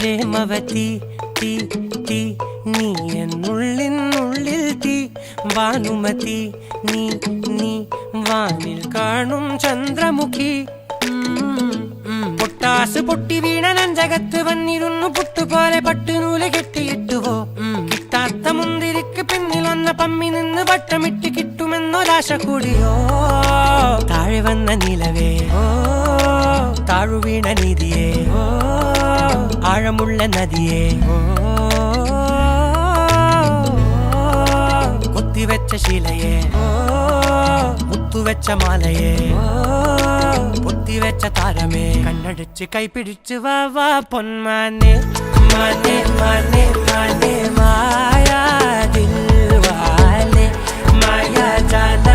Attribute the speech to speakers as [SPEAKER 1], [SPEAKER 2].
[SPEAKER 1] പ്രേമവതി തീ തീ നീ എന്നുള്ളിൽ തീ ഭാനുമതി നീ നീ വാനിൽ കാണും ചന്ദ്രമുഖി പൊട്ടാസ് പൊട്ടി വീണ നെഞ്ചകത്ത് വന്നിരുന്നു പുട്ടുപോലെ പട്ടുനൂല് കെട്ടിയിട്ടുവോ കിട്ടാത്ത മുന്തിരിക്ക് പിന്നിൽ വന്ന പമ്മി നിന്ന് വട്ടമിട്ട് കിട്ടുമെന്നൊരാശ കൂടിയോ താഴെ വന്ന നിലവേ താഴു വീണ നിധിയേ ആഴമുള്ള നദിയേ കൊത്തിവെച്ച ശിലയേ മുത്തുവെച്ച മാലയേ പൊത്തിവെച്ച താരമേ കണ്ണടിച്ച് കൈപിടിച്ച് വാ വാ പൊന്മാനെ മാനെ മാനെ മാനെ മായാ ദിൽവാലെ മായാ ജാല